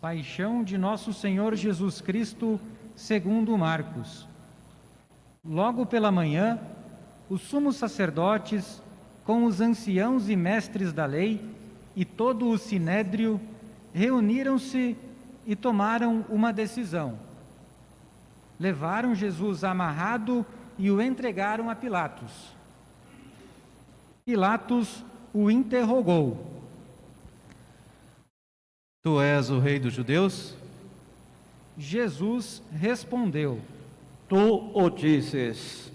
Paixão de Nosso Senhor Jesus Cristo, segundo Marcos. Logo pela manhã, os sumos sacerdotes, com os anciãos e mestres da lei e todo o sinédrio, reuniram-se e tomaram uma decisão. Levaram Jesus amarrado e o entregaram a Pilatos. Pilatos o interrogou: Tu és o rei dos judeus? Jesus respondeu: Tu o dizes.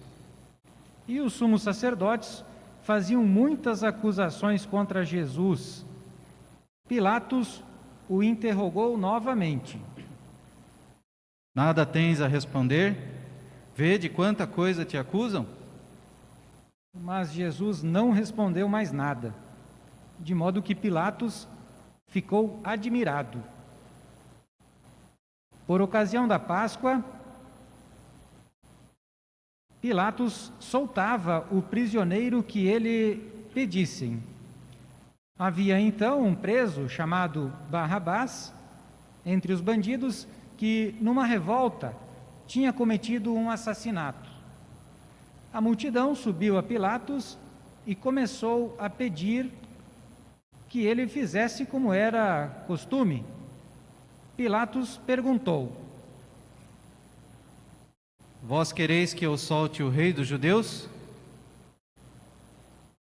E os sumos sacerdotes faziam muitas acusações contra Jesus. Pilatos o interrogou novamente: Nada tens a responder? Vede quanta coisa te acusam? Mas Jesus não respondeu mais nada, de modo que Pilatos ficou admirado. Por ocasião da Páscoa, Pilatos soltava o prisioneiro que ele pedissem. Havia então um preso chamado Barrabás entre os bandidos que, numa revolta, tinha cometido um assassinato. A multidão subiu a Pilatos e começou a pedir que ele fizesse como era costume. Pilatos perguntou: Vós quereis que eu solte o rei dos judeus?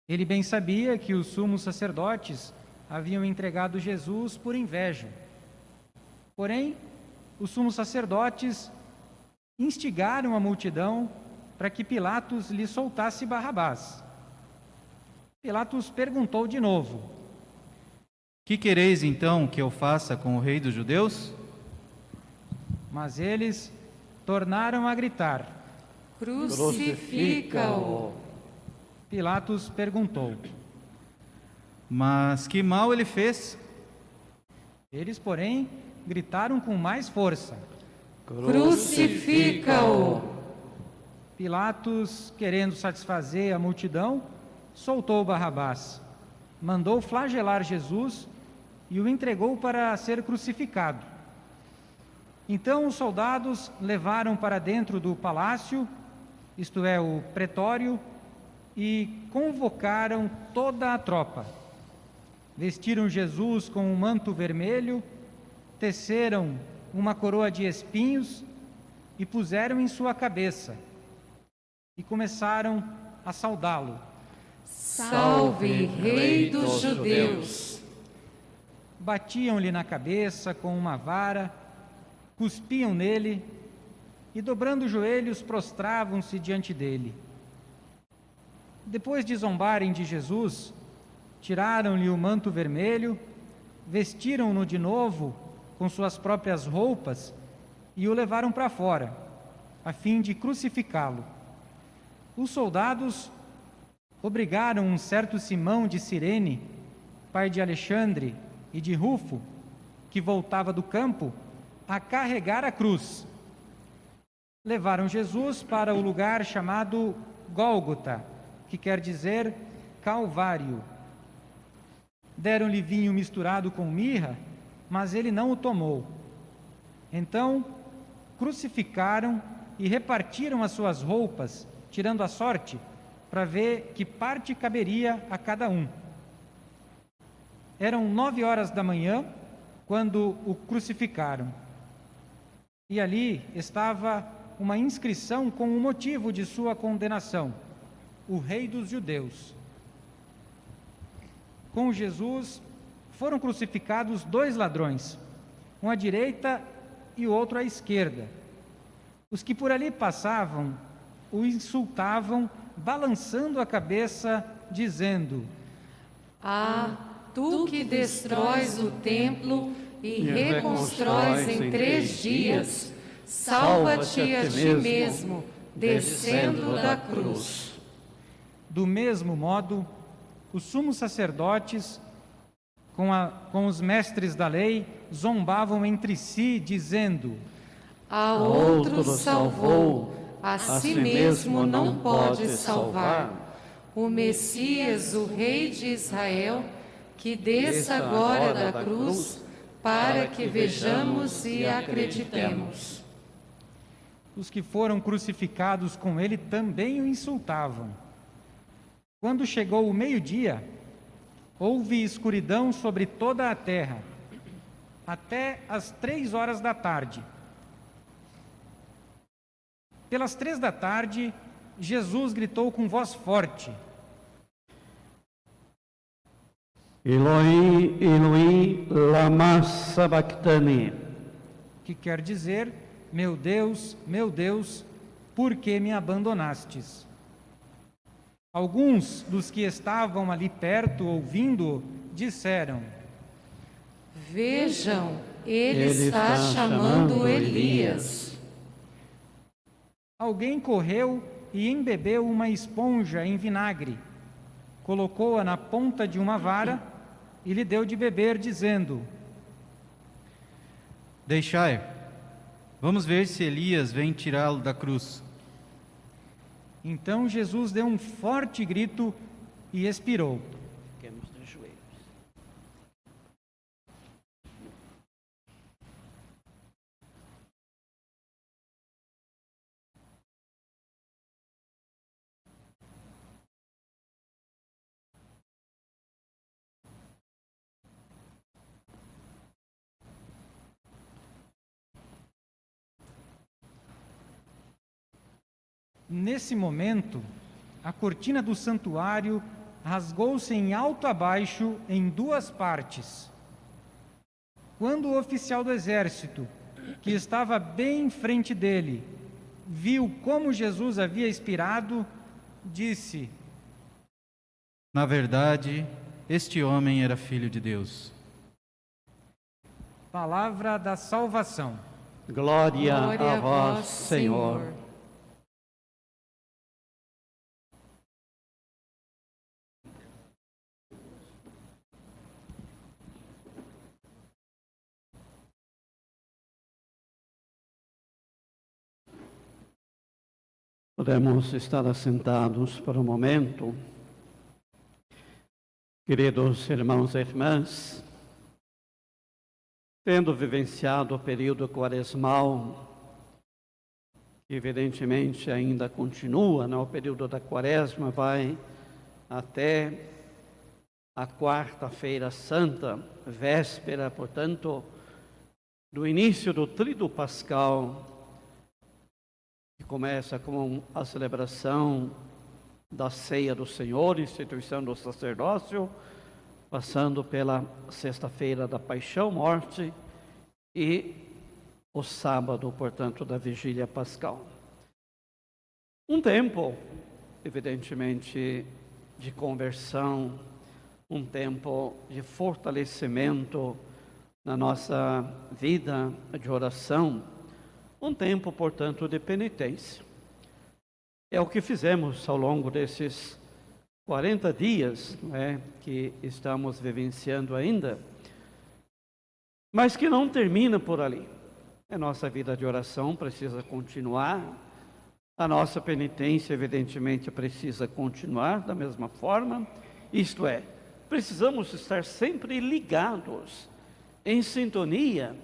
Ele bem sabia que os sumos sacerdotes haviam entregado Jesus por inveja. Porém, os sumos sacerdotes instigaram a multidão para que Pilatos lhe soltasse Barrabás. Pilatos perguntou de novo: Que quereis então que eu faça com o rei dos judeus? Mas eles tornaram a gritar: Crucifica-o! Pilatos perguntou: Mas que mal ele fez? Eles, porém, gritaram com mais força: Crucifica-o! Pilatos, querendo satisfazer a multidão, soltou Barrabás, mandou flagelar Jesus e o entregou para ser crucificado. Então os soldados levaram para dentro do palácio, isto é, o pretório, e convocaram toda a tropa. Vestiram Jesus com um manto vermelho, teceram uma coroa de espinhos e puseram em sua cabeça, e começaram a saudá-lo: Salve, Rei dos Judeus! Batiam-lhe na cabeça com uma vara, cuspiam nele e, dobrando os joelhos, prostravam-se diante dele. Depois de zombarem de Jesus, tiraram-lhe o manto vermelho, vestiram-no de novo com suas próprias roupas e o levaram para fora, a fim de crucificá-lo. Os soldados obrigaram um certo Simão de Cirene, pai de Alexandre e de Rufo, que voltava do campo, a carregar a cruz. Levaram Jesus para o lugar chamado Gólgota, que quer dizer Calvário. Deram-lhe vinho misturado com mirra, mas ele não o tomou. Então crucificaram e repartiram as suas roupas, tirando a sorte, para ver que parte caberia a cada um. Eram 9 horas da manhã, quando o crucificaram. E ali estava uma inscrição com o motivo de sua condenação: o Rei dos Judeus. Com Jesus foram crucificados 2 ladrões, um à direita e o outro à esquerda. Os que por ali passavam o insultavam, balançando a cabeça, dizendo: Ah, tu que destróis o templo e reconstróis em 3 dias, salva-te a ti mesmo, descendo da cruz. Do mesmo modo, os sumos sacerdotes, com os mestres da lei, zombavam entre si, dizendo: A outro salvou, a si mesmo não pode salvar. O Messias, o Rei de Israel, que desça agora da cruz, para que vejamos e acreditemos. Os que foram crucificados com ele também o insultavam. Quando chegou o meio-dia, houve escuridão sobre toda a terra, até às 3 horas da tarde. Pelas 3 da tarde, Jesus gritou com voz forte: Eloi, Eloi, lama sabachthani. que quer dizer: meu Deus, por que me abandonastes? Alguns dos que estavam ali perto, ouvindo, disseram: Vejam, ele está chamando Elias. Alguém correu e embebeu uma esponja em vinagre, colocou-a na ponta de uma vara e lhe deu de beber, dizendo: Deixai, vamos ver se Elias vem tirá-lo da cruz. Então Jesus deu um forte grito e expirou. Fiquemos de joelhos. Nesse momento, a cortina do santuário rasgou-se em alto a baixo em 2 partes. Quando o oficial do exército, que estava bem em frente dele, viu como Jesus havia expirado, disse: Na verdade, este homem era filho de Deus. Palavra da salvação. Glória a vós, Senhor. Podemos estar assentados por um momento. Queridos irmãos e irmãs, tendo vivenciado o período quaresmal, que evidentemente ainda continua, o período da quaresma vai até a quarta-feira santa, véspera, portanto, do início do tríduo pascal, que começa com a celebração da ceia do Senhor, instituição do sacerdócio, passando pela sexta-feira da paixão, morte e o sábado, portanto, da vigília pascal. Um tempo, evidentemente, de conversão, um tempo de fortalecimento na nossa vida de oração, um tempo, portanto, de penitência. É o que fizemos ao longo desses 40 dias, que estamos vivenciando ainda, mas que não termina por ali. A nossa vida de oração precisa continuar, a nossa penitência, evidentemente, precisa continuar da mesma forma, isto é, precisamos estar sempre ligados, em sintonia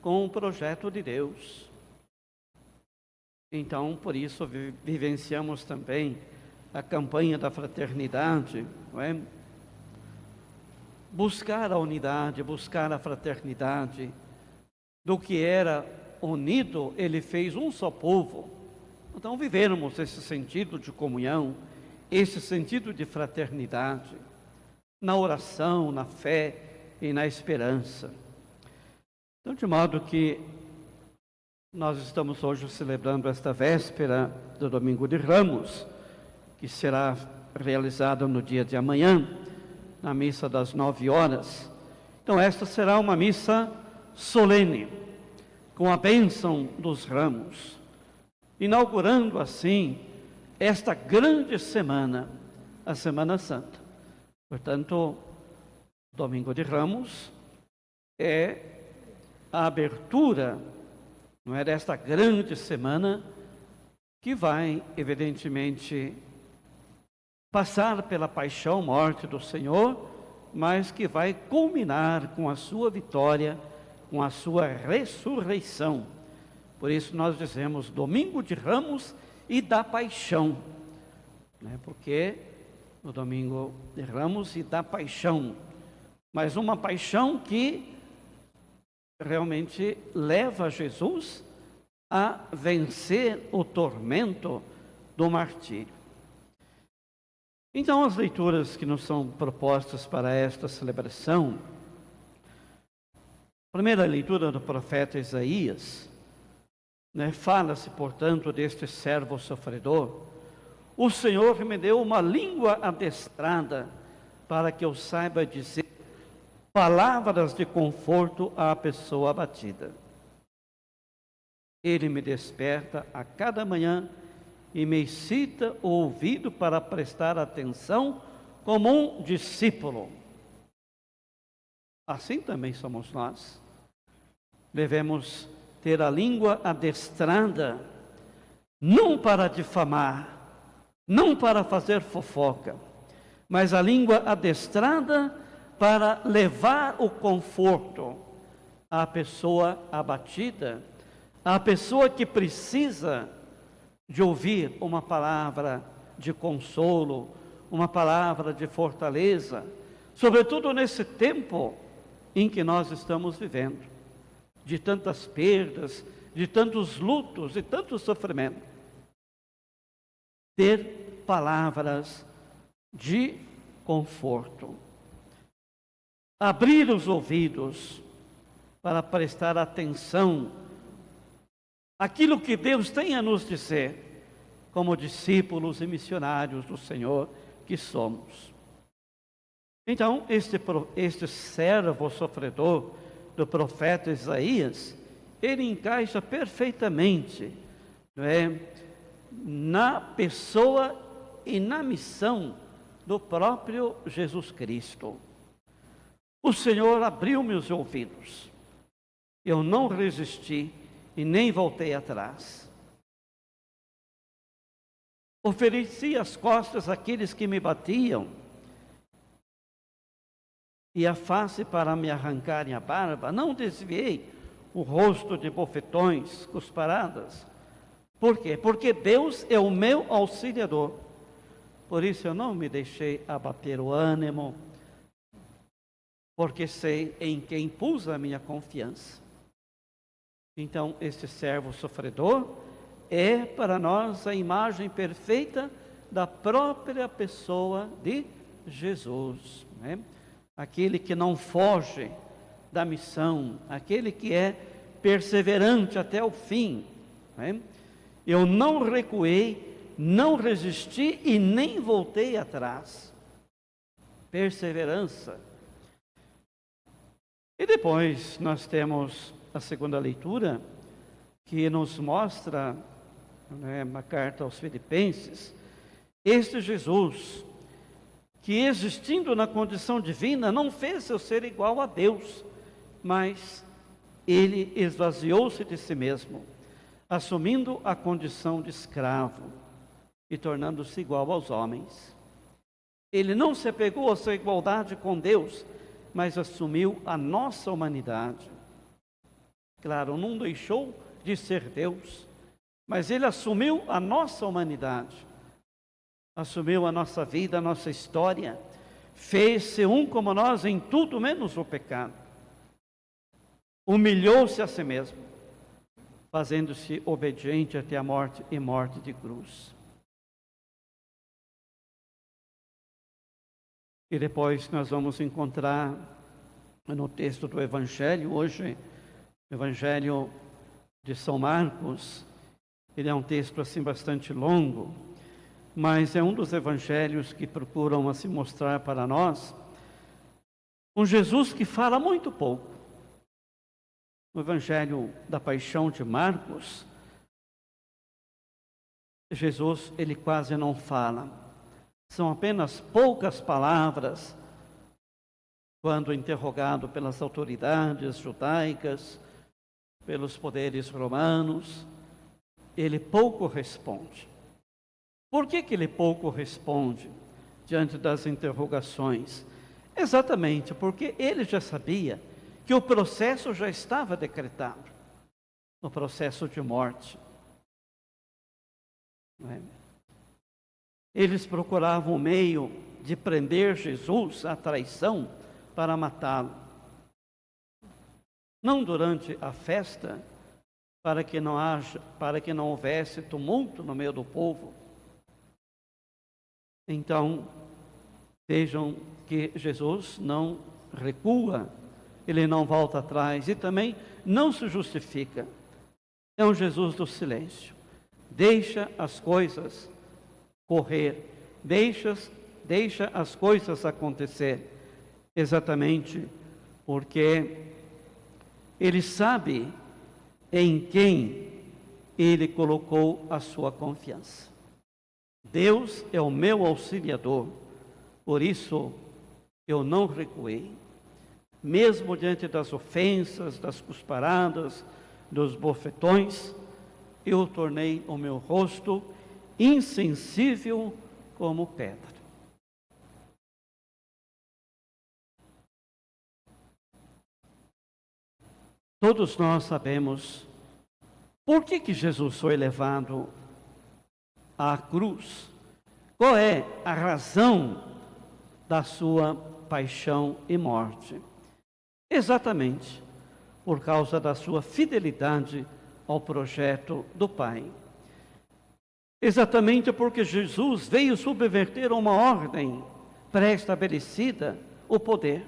com o projeto de Deus. Então, por isso, vivenciamos também a campanha da fraternidade, Buscar a unidade, buscar a fraternidade. Do que era unido, ele fez um só povo. Então, vivermos esse sentido de comunhão, esse sentido de fraternidade, na oração, na fé e na esperança. Então, de modo que nós estamos hoje celebrando esta véspera do Domingo de Ramos, que será realizada no dia de amanhã, na missa das 9 horas. Então, esta será uma missa solene, com a bênção dos ramos, inaugurando assim esta grande semana, a Semana Santa. Portanto, Domingo de Ramos é a abertura, desta grande semana, que vai, evidentemente, passar pela paixão, morte do Senhor, mas que vai culminar com a sua vitória com a sua ressurreição. Por isso nós dizemos Domingo de Ramos e da Paixão, né? Porque no Domingo de Ramos e da Paixão, mas uma paixão que realmente leva Jesus a vencer o tormento do martírio. Então, as leituras que nos são propostas para esta celebração, a primeira leitura do profeta Isaías, né, fala-se, portanto, deste servo sofredor. O Senhor me deu uma língua adestrada para que eu saiba dizer palavras de conforto à pessoa abatida. Ele me desperta a cada manhã e me excita o ouvido para prestar atenção como um discípulo. Assim também somos nós. Devemos ter a língua adestrada, não para difamar, não para fazer fofoca, mas a língua adestrada para levar o conforto à pessoa abatida, à pessoa que precisa de ouvir uma palavra de consolo, uma palavra de fortaleza, sobretudo nesse tempo em que nós estamos vivendo, de tantas perdas, de tantos lutos e tanto sofrimento. Ter palavras de conforto. Abrir os ouvidos para prestar atenção àquilo que Deus tem a nos dizer, como discípulos e missionários do Senhor que somos. Então, este servo sofredor do profeta Isaías, ele encaixa perfeitamente, não é, na pessoa e na missão do próprio Jesus Cristo. O Senhor abriu meus ouvidos, eu não resisti e nem voltei atrás. Ofereci as costas àqueles que me batiam e a face para me arrancarem a barba. Não desviei o rosto de bofetões, cusparadas. Por quê? Porque Deus é o meu auxiliador. Por isso eu não me deixei abater o ânimo, porque sei em quem pus a minha confiança. Então, este servo sofredor é para nós a imagem perfeita da própria pessoa de Jesus, né? Aquele que não foge da missão, aquele que é perseverante até o fim, né? Eu não recuei, não resisti e nem voltei atrás. Perseverança. E depois nós temos a segunda leitura, que nos mostra, né, uma carta aos Filipenses, este Jesus, que existindo na condição divina, não fez seu ser igual a Deus, mas ele esvaziou-se de si mesmo, assumindo a condição de escravo e tornando-se igual aos homens. Ele não se apegou à sua igualdade com Deus, mas assumiu a nossa humanidade. Claro, não deixou de ser Deus, mas ele assumiu a nossa humanidade, assumiu a nossa vida, a nossa história, fez-se um como nós em tudo menos o pecado. Humilhou-se a si mesmo, fazendo-se obediente até a morte e morte de cruz. E depois nós vamos encontrar no texto do Evangelho, hoje, o Evangelho de São Marcos. Ele é um texto assim bastante longo, mas é um dos evangelhos que procuram se mostrar para nós um Jesus que fala muito pouco. No Evangelho da Paixão de Marcos, Jesus, ele quase não fala. São apenas poucas palavras, quando interrogado pelas autoridades judaicas, pelos poderes romanos, ele pouco responde. Por que ele pouco responde diante das interrogações? Exatamente porque ele já sabia que o processo já estava decretado, o processo de morte. Não é? Eles procuravam um meio de prender Jesus à traição para matá-lo. Não durante a festa, para que não houvesse tumulto no meio do povo. Então, vejam que Jesus não recua, ele não volta atrás e também não se justifica. É um Jesus do silêncio. Deixa as coisas correr, deixa as coisas acontecer, exatamente porque ele sabe em quem ele colocou a sua confiança. Deus é o meu auxiliador, por isso eu não recuei. Mesmo diante das ofensas, das cusparadas, dos bofetões, eu tornei o meu rosto insensível como pedra. Todos nós sabemos por que Jesus foi levado à cruz. Qual é a razão da sua paixão e morte? Exatamente por causa da sua fidelidade ao projeto do Pai. Exatamente porque Jesus veio subverter uma ordem pré-estabelecida, o poder.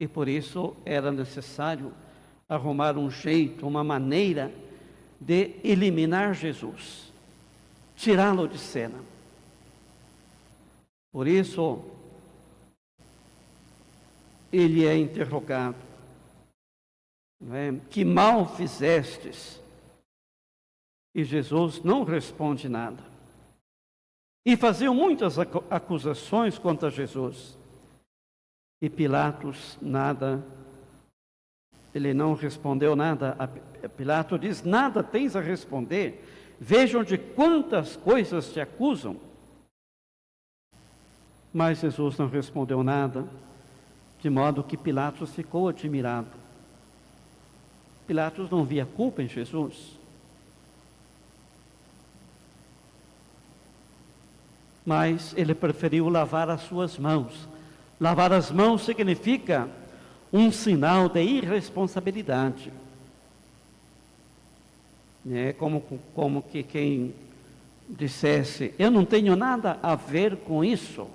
E por isso era necessário arrumar um jeito, uma maneira de eliminar Jesus, tirá-lo de cena. Por isso, ele é interrogado, não é? Que mal fizestes? E Jesus não responde nada. E faziam muitas acusações contra Jesus. E Pilatos nada, ele não respondeu nada. Pilatos diz: nada tens a responder. Vejam de quantas coisas te acusam. Mas Jesus não respondeu nada, de modo que Pilatos ficou admirado. Pilatos não via culpa em Jesus. Mas ele preferiu lavar as suas mãos. Lavar as mãos significa um sinal de irresponsabilidade. É como que quem dissesse: eu não tenho nada a ver com isso.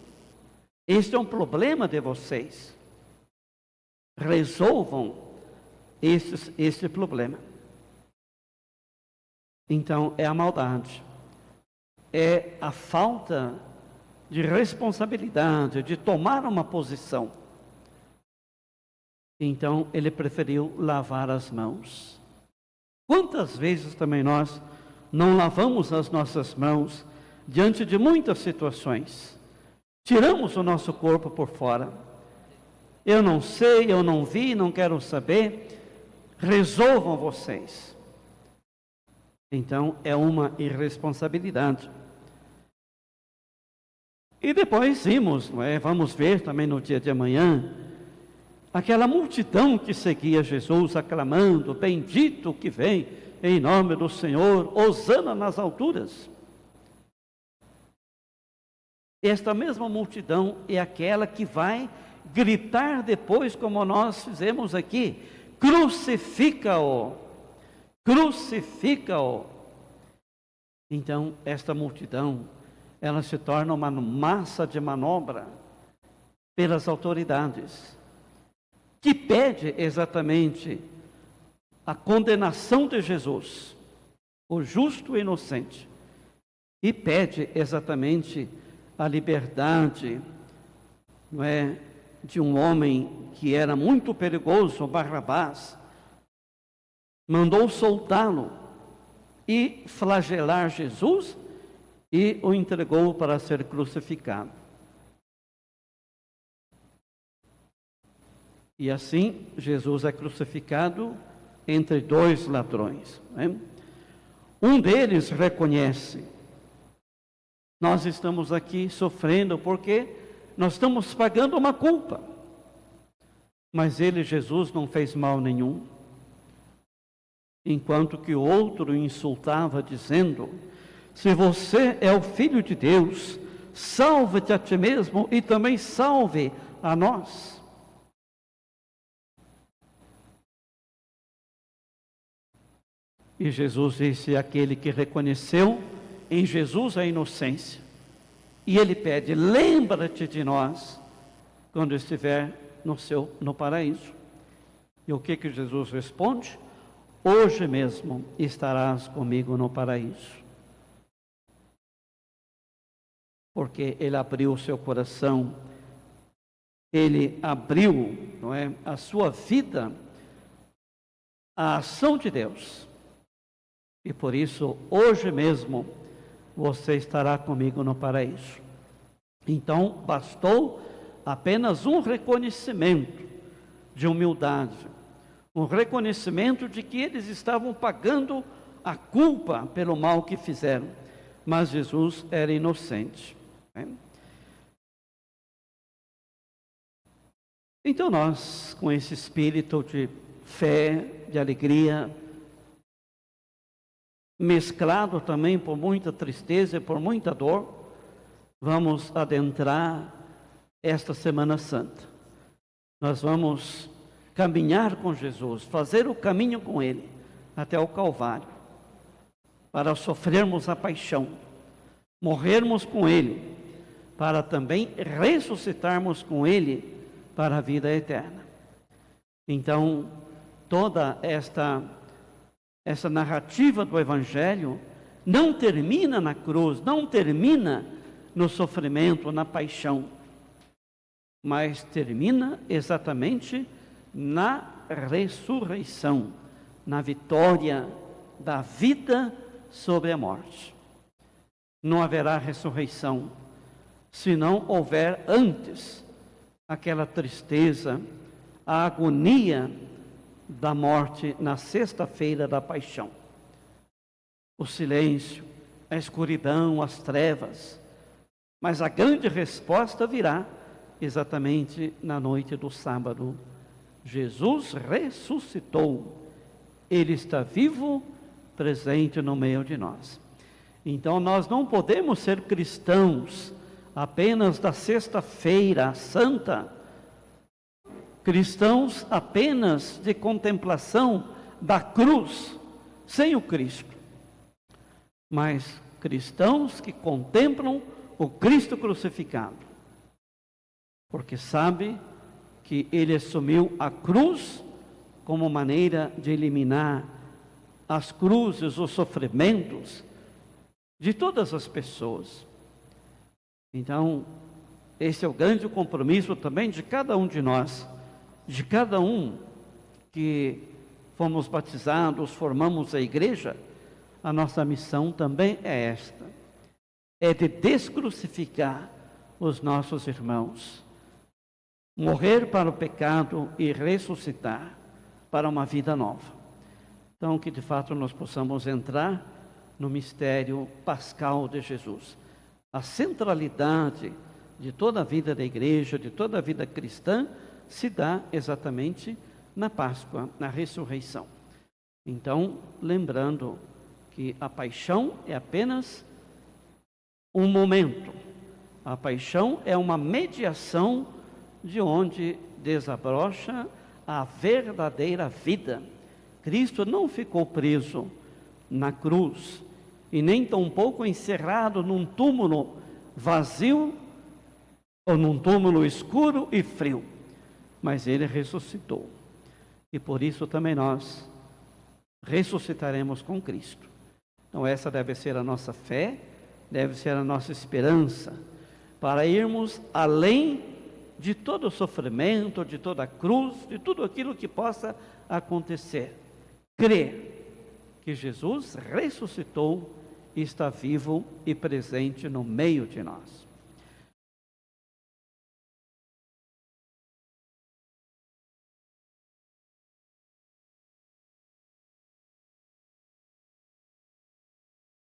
Este é um problema de vocês. Resolvam este problema. Então, é a maldade. É a falta de responsabilidade, de tomar uma posição. Então, ele preferiu lavar as mãos. Quantas vezes também nós não lavamos as nossas mãos diante de muitas situações? Tiramos o nosso corpo por fora. Eu não sei, eu não vi, não quero saber. Resolvam vocês. Então, é uma irresponsabilidade. E depois vamos ver também no dia de amanhã, aquela multidão que seguia Jesus, aclamando: bendito que vem em nome do Senhor, hosana nas alturas. Esta mesma multidão é aquela que vai gritar depois, como nós fizemos aqui: crucifica-o, crucifica-o. Então, esta multidão, ela se torna uma massa de manobra pelas autoridades, que pede exatamente a condenação de Jesus, o justo e inocente, e pede exatamente a liberdade, não é, de um homem que era muito perigoso, Barrabás. Mandou soltá-lo e flagelar Jesus e o entregou para ser crucificado. E assim, Jesus é crucificado entre dois ladrões. Né? Um deles reconhece: nós estamos aqui sofrendo porque nós estamos pagando uma culpa. Mas ele, Jesus, não fez mal nenhum. Enquanto que o outro o insultava, dizendo: se você é o Filho de Deus, salve-te a ti mesmo e também salve a nós. E Jesus disse: aquele que reconheceu em Jesus a inocência. E ele pede: lembra-te de nós quando estiver no paraíso. E o que Jesus responde? Hoje mesmo estarás comigo no paraíso. Porque ele abriu o seu coração, ele abriu, não é, a sua vida à ação de Deus. E por isso, hoje mesmo, você estará comigo no paraíso. Então, bastou apenas um reconhecimento de humildade, um reconhecimento de que eles estavam pagando a culpa pelo mal que fizeram, mas Jesus era inocente. Então nós, com esse espírito de fé, de alegria, mesclado também por muita tristeza e por muita dor, vamos adentrar esta Semana Santa. Nós vamos caminhar com Jesus, fazer o caminho com Ele até o Calvário, para sofrermos a paixão, morrermos com Ele, para também ressuscitarmos com Ele para a vida eterna. Então, toda esta narrativa do Evangelho não termina na cruz, não termina no sofrimento, na paixão, mas termina exatamente na ressurreição, na vitória da vida sobre a morte. Não haverá ressurreição se não houver antes aquela tristeza, a agonia da morte na sexta-feira da paixão. O silêncio, a escuridão, as trevas. Mas a grande resposta virá exatamente na noite do sábado. Jesus ressuscitou. Ele está vivo, presente no meio de nós. Então nós não podemos ser cristãos apenas da sexta-feira santa, cristãos apenas de contemplação da cruz, sem o Cristo, mas cristãos que contemplam o Cristo crucificado, porque sabe que Ele assumiu a cruz como maneira de eliminar as cruzes, os sofrimentos de todas as pessoas. Então, esse é o grande compromisso também de cada um de nós, de cada um que fomos batizados, formamos a igreja. A nossa missão também é esta, é de descrucificar os nossos irmãos, morrer para o pecado e ressuscitar para uma vida nova. Então, que de fato nós possamos entrar no mistério pascal de Jesus. A centralidade de toda a vida da igreja, de toda a vida cristã, se dá exatamente na Páscoa, na ressurreição. Então, lembrando que a paixão é apenas um momento. A paixão é uma mediação de onde desabrocha a verdadeira vida. Cristo não ficou preso na cruz e nem tampouco encerrado num túmulo vazio ou num túmulo escuro e frio, mas Ele ressuscitou. E por isso também nós ressuscitaremos com Cristo. Então essa deve ser a nossa fé, deve ser a nossa esperança, para irmos além de todo o sofrimento, de toda a cruz, de tudo aquilo que possa acontecer. Crer que Jesus ressuscitou e está vivo e presente no meio de nós.